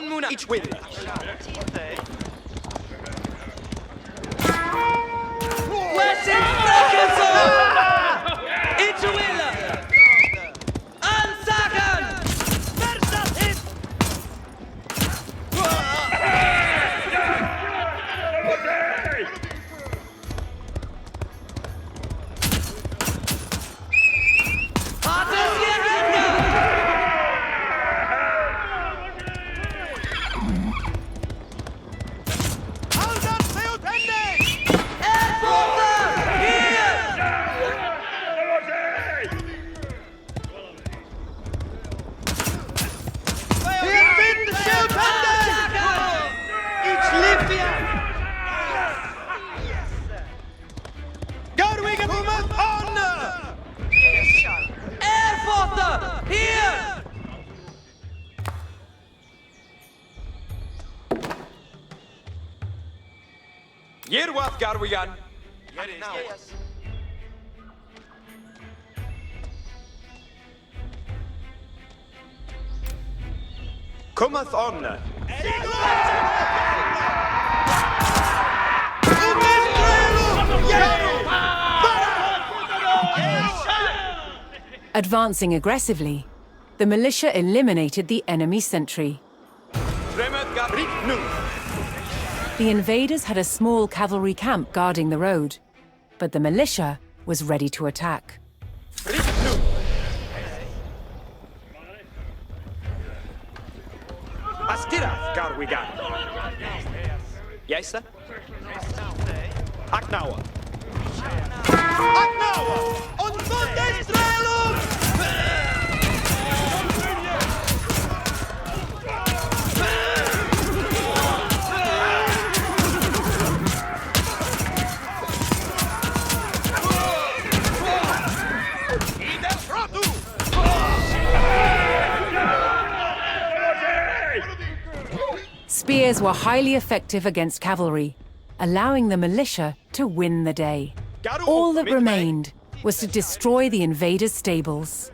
Muna each will. Westen Frankenson! Each will! Ansagen! Versatin! Yerwath Garwigan. Yes. Cometh on. Advancing aggressively, the militia eliminated the enemy sentry. The invaders had a small cavalry camp guarding the road, but the militia was ready to attack. Askirath Garwigan. Yes, sir. Aknawa. Aknawa! On Monday Strelum! Spears were highly effective against cavalry, allowing the militia to win the day. All that remained was to destroy the invaders' stables.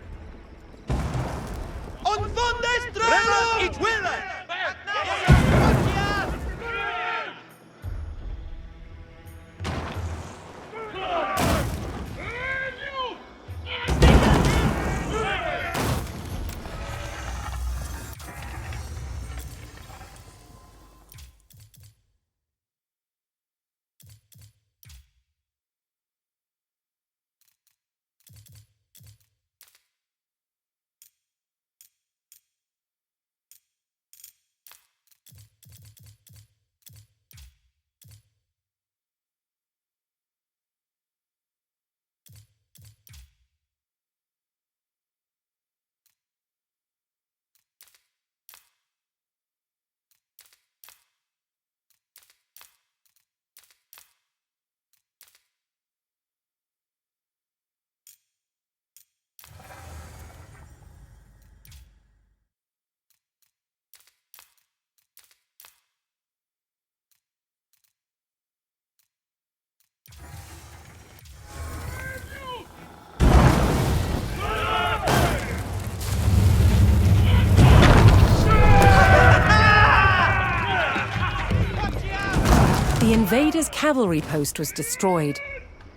The invaders' cavalry post was destroyed,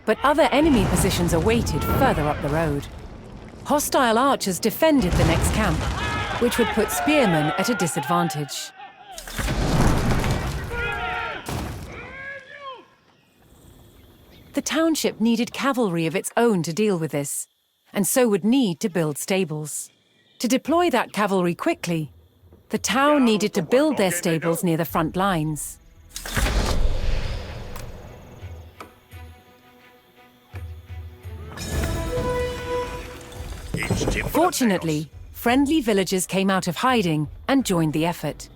but other enemy positions awaited further up the road. Hostile archers defended the next camp, which would put spearmen at a disadvantage. The township needed cavalry of its own to deal with this, and so would need to build stables. To deploy that cavalry quickly, the town needed to build their stables near the front lines. Fortunately, friendly villagers came out of hiding and joined the effort.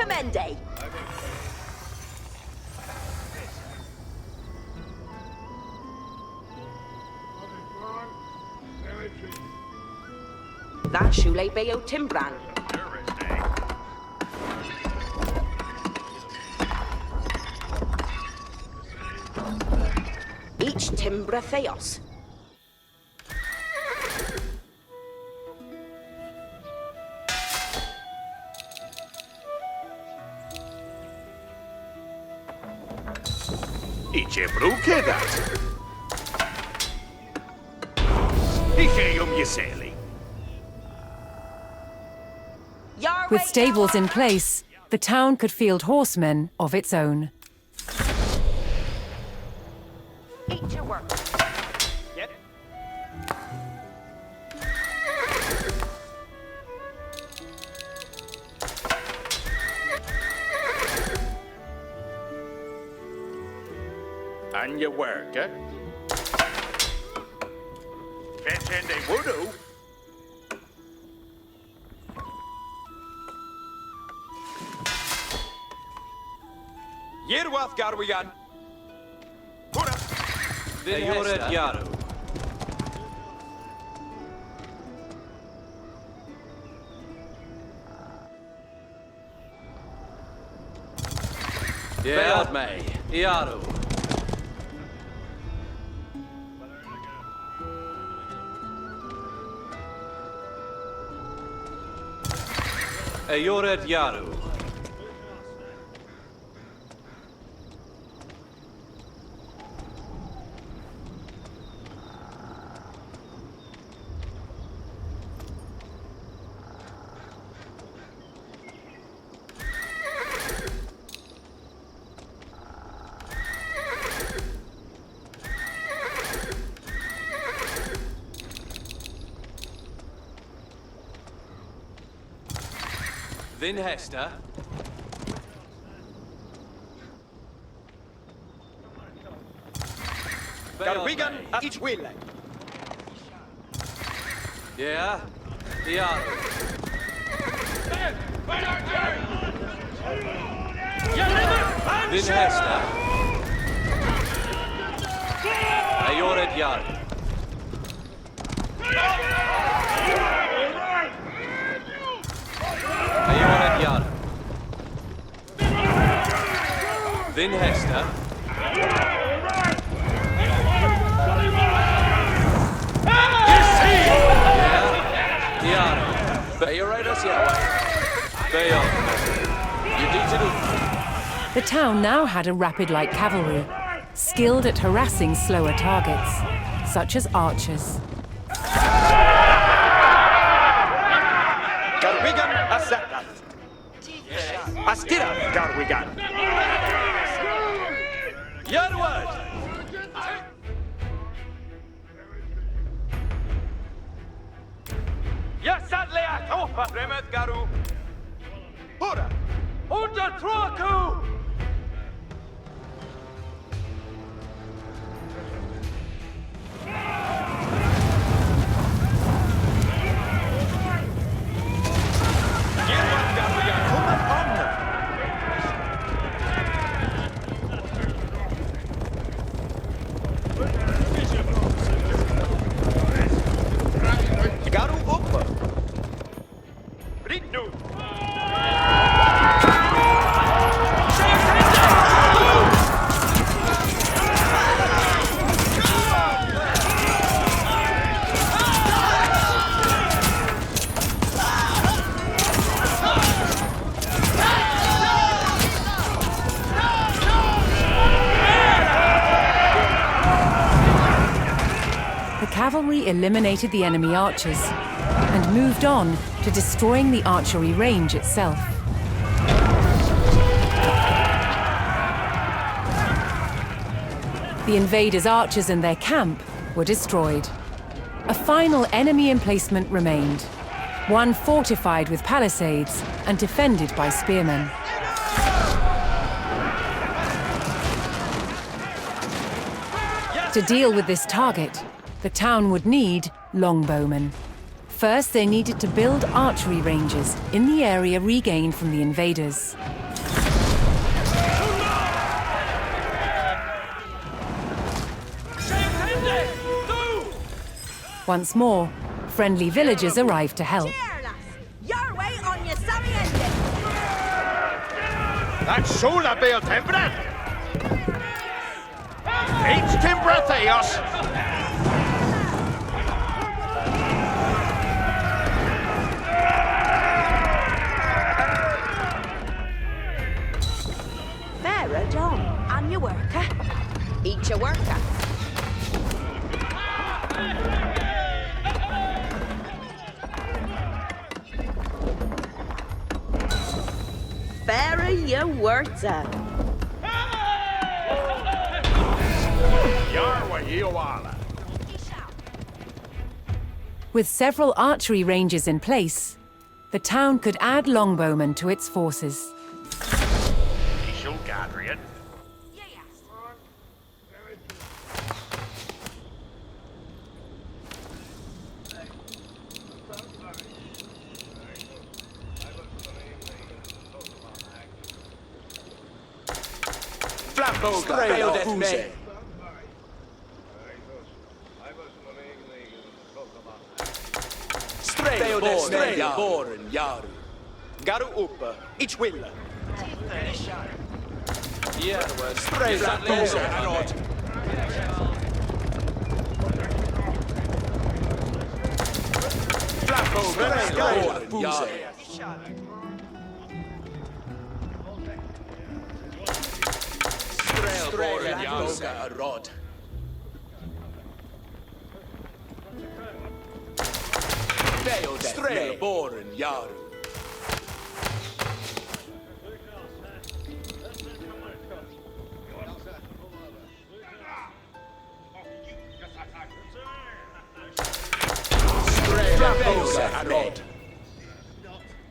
Commende. That shule beo timbran. Each timbra theos. Idzie brukedat. Icheum Yeseli. With stables in place, the town could field horsemen of its own. Eat your work. Yep. And your work, eh? Betende wudu. Yerwath Garwigan. Pura. Yored Yaru. Beod me, Yaru. Yored Yaru. Then Hester. Garwigan each will. Yeah, yeah. Then Hester. Yored Yaru. Yored Yaru. Then Hester. The town now had a rapid light cavalry, skilled at harassing slower targets, such as archers. Garwigan Asetath. Astirath Garwigan. Yerward. Yasadle Atofa Remeth Garu. Pura. Unter Troaku. Yerward Garwigan cometh on. Garu up. Ridnu. The cavalry eliminated the enemy archers and moved on to destroying the archery range itself. The invaders' archers and their camp were destroyed. A final enemy emplacement remained, one fortified with palisades and defended by spearmen. To deal with this target, the town would need longbowmen. First, they needed to build archery ranges in the area regained from the invaders. Once more, friendly villagers arrived to help. Your way on your sorry ending. That's sola bale Timbran! Each Timbra Theos! Fairer John, and your worker. Eat your worker. Fairer your worker. Yarwa Yeowala. With several archery ranges in place, the town could add longbowmen to its forces. Ishul Gadrian. Flamboga, Beodet me. Beodet Boren, Yaru. Garu Uppa, each willa. Yarwood. Strela, Boga, Arod. Flamboga, Boren, Yaru. Strela, Boga, Arod. Strela, Boren, Yaru. Strela, Boga, Arod.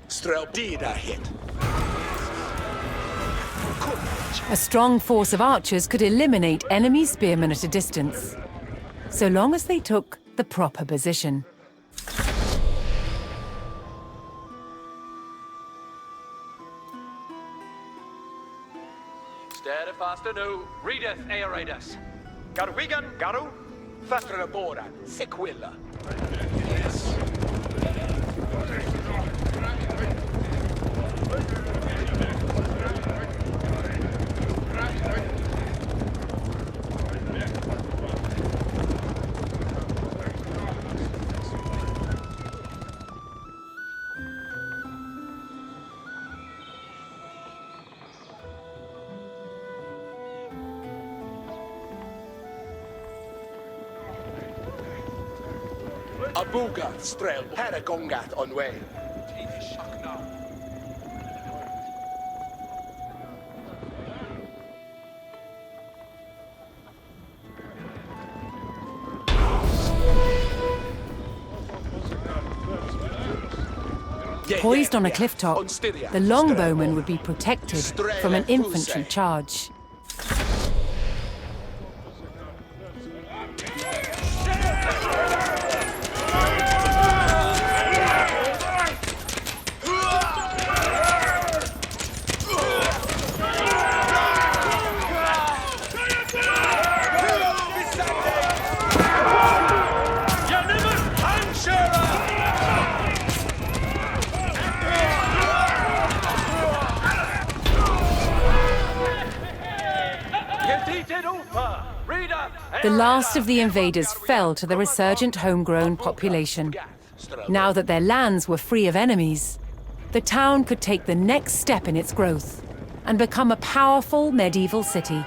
Strel, Dida hit. A strong force of archers could eliminate enemy spearmen at a distance, so long as they took the proper position. Steady faster now. Readeth, Aeradus. Garwigan, Garu. Fastra Boran, Sequilla. Abuga, Strel, Paragongat on way. Poised on a cliff top, the longbowmen would be protected from an infantry charge. The last of the invaders fell to the resurgent homegrown population. Now that their lands were free of enemies, the town could take the next step in its growth and become a powerful medieval city.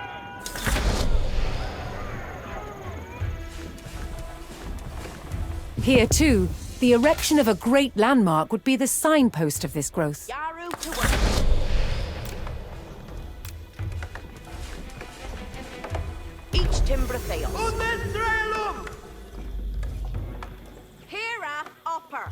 Here, too, the erection of a great landmark would be the signpost of this growth. Yaru to work. Each Timbra Theos. Hera Upper.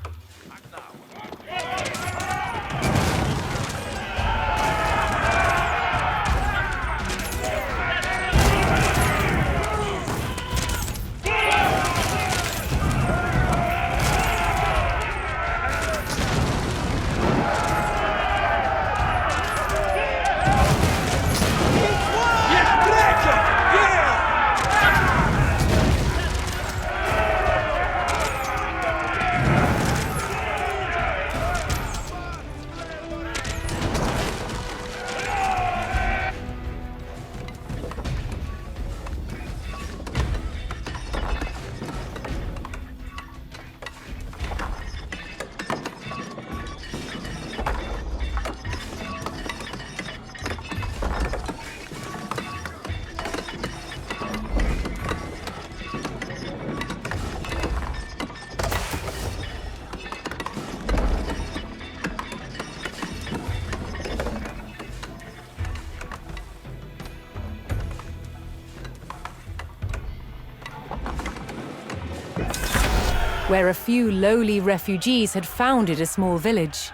where a few lowly refugees had founded a small village,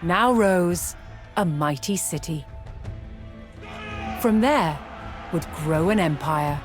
now rose a mighty city. From there would grow an empire.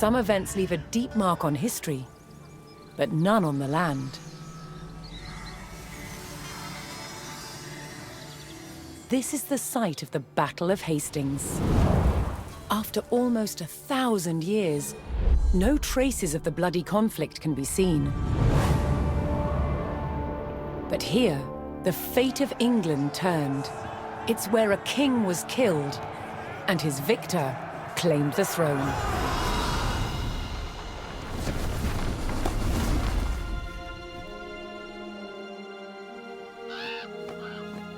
Some events leave a deep mark on history, but none on the land. This is the site of the Battle of Hastings. After almost 1,000 years, no traces of the bloody conflict can be seen. But here, the fate of England turned. It's where a king was killed, and his victor claimed the throne.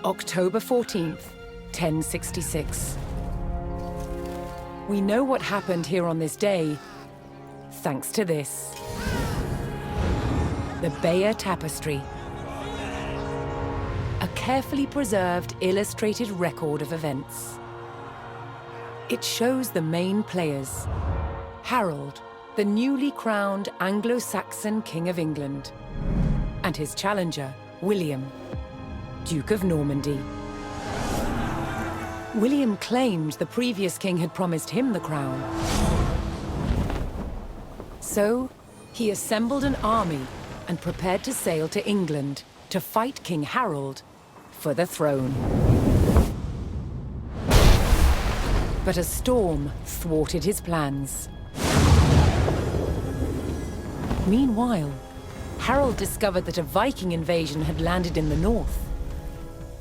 October 14th, 1066. We know what happened here on this day, thanks to this. The Bayeux Tapestry. A carefully preserved, illustrated record of events. It shows the main players. Harold, the newly crowned Anglo-Saxon King of England, and his challenger, William, Duke of Normandy. William claimed the previous king had promised him the crown. So, he assembled an army and prepared to sail to England to fight King Harold for the throne. But a storm thwarted his plans. Meanwhile, Harold discovered that a Viking invasion had landed in the north.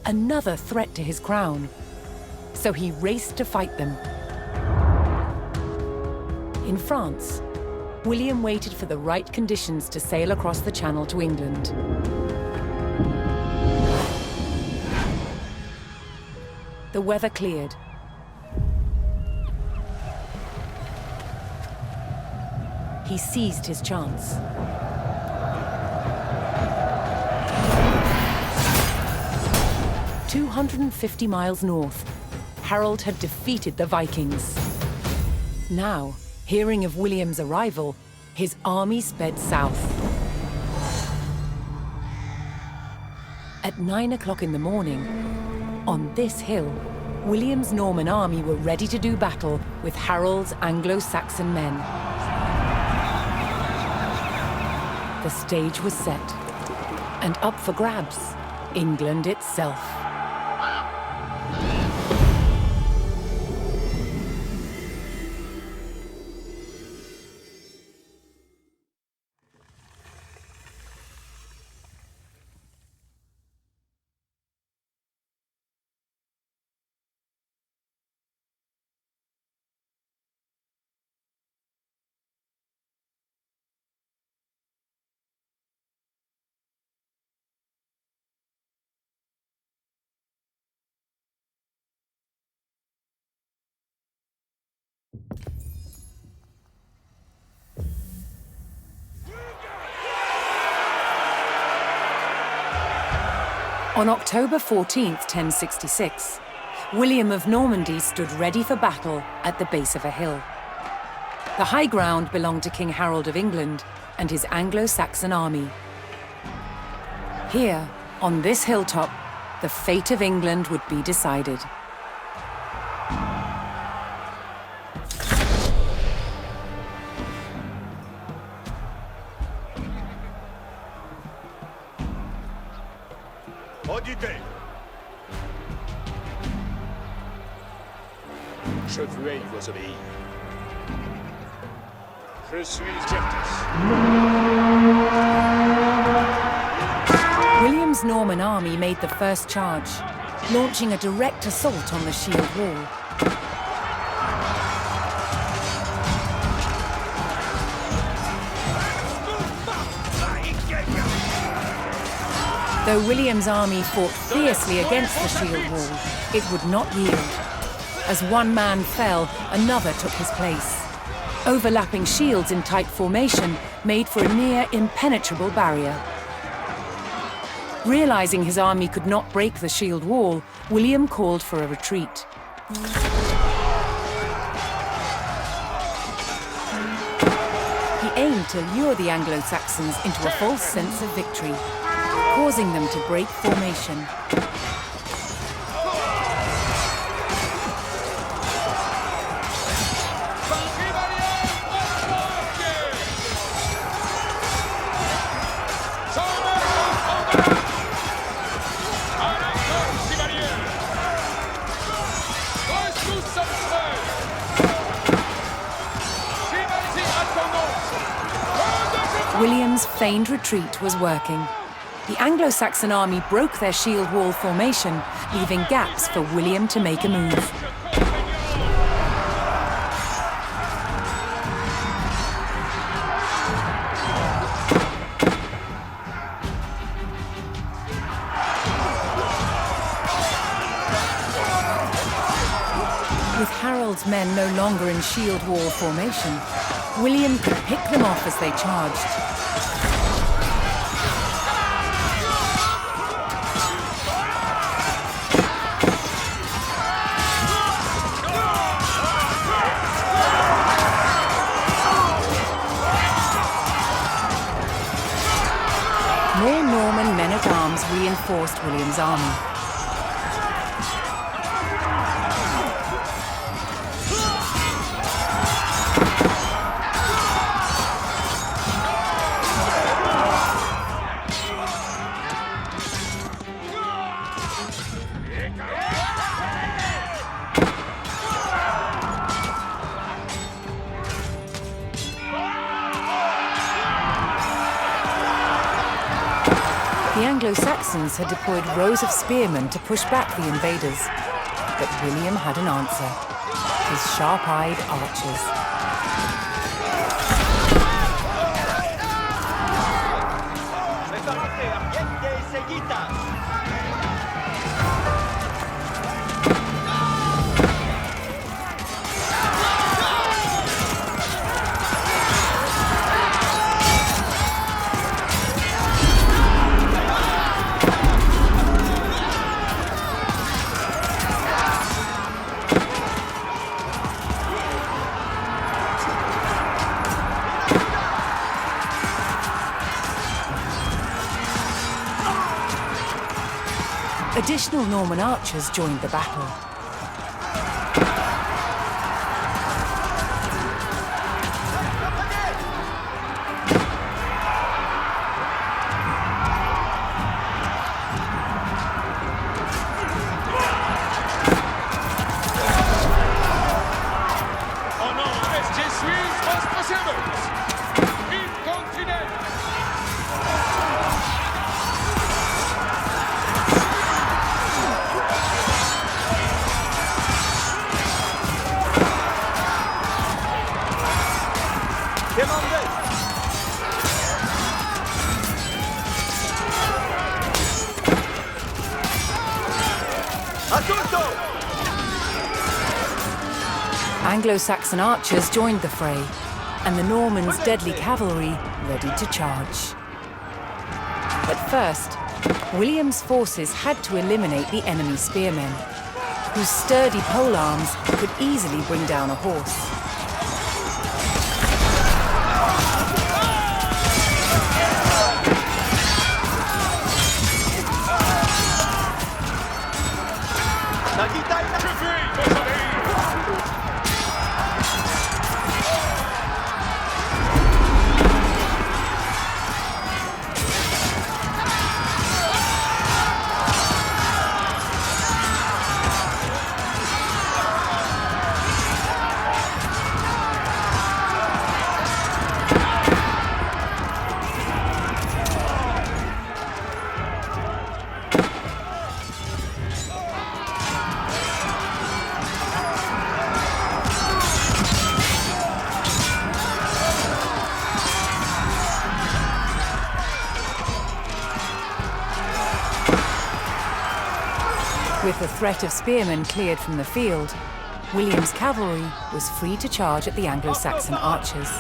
Another threat to his crown. So he raced to fight them. In France, William waited for the right conditions to sail across the Channel to England. The weather cleared. he seized his chance. "250 miles north, Harold had defeated the Vikings. Now, hearing of William's arrival, his army sped south. At 9 o'clock in the morning, on this hill, William's Norman army were ready to do battle with Harold's Anglo-Saxon men. The stage was set, and up for grabs, England itself. On October 14th, 1066, William of Normandy stood ready for battle at the base of a hill. The high ground belonged to King Harold of England and his Anglo-Saxon army. Here, on this hilltop, the fate of England would be decided. Chevreuil vous obéit. Je suis Certus. William's Norman army made the first charge, launching a direct assault on the shield wall. Though William's army fought fiercely against the shield wall, it would not yield. As one man fell, another took his place. Overlapping shields in tight formation made for a near impenetrable barrier. Realizing his army could not break the shield wall, William called for a retreat. He aimed to lure the Anglo-Saxons into a false sense of victory, causing them to break formation. William's feigned retreat was working. The Anglo-Saxon army broke their shield wall formation, leaving gaps for William to make a move. With Harold's men no longer in shield wall formation, William could pick them off as they charged. More Norman men-at-arms reinforced William's army. The Anglo-Saxons had deployed rows of spearmen to push back the invaders. But William had an answer. His sharp-eyed archers. Additional Norman archers joined the battle. Anglo-Saxon archers joined the fray, and the Normans' deadly cavalry ready to charge. But first, William's forces had to eliminate the enemy spearmen, whose sturdy polearms could easily bring down a horse. With the threat of spearmen cleared from the field, William's cavalry was free to charge at the Anglo-Saxon archers.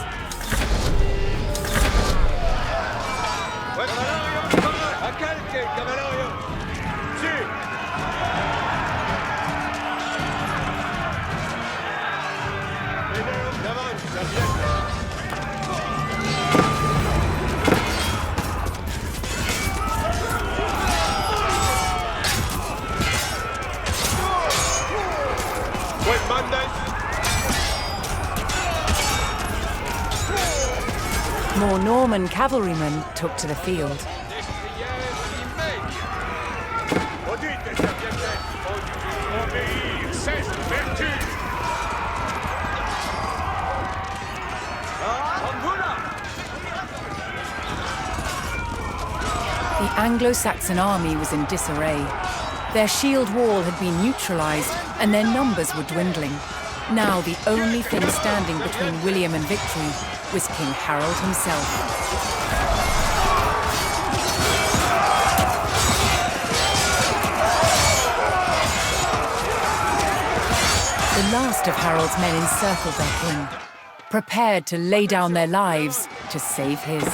More Norman cavalrymen took to the field. The Anglo-Saxon army was in disarray. Their shield wall had been neutralized and their numbers were dwindling. Now the only thing standing between William and victory was King Harold himself. The last of Harold's men encircled their king, prepared to lay down their lives to save his.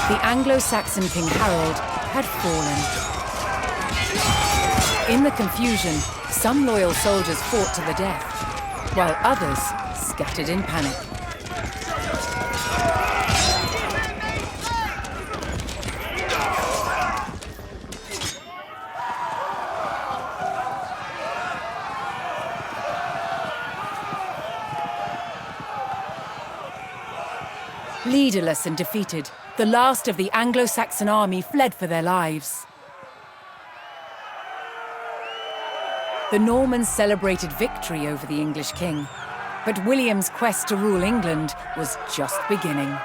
The Anglo-Saxon King Harold had fallen. In the confusion, some loyal soldiers fought to the death, while others scattered in panic. Leaderless and defeated, the last of the Anglo-Saxon army fled for their lives. The Normans celebrated victory over the English king, but William's quest to rule England was just beginning.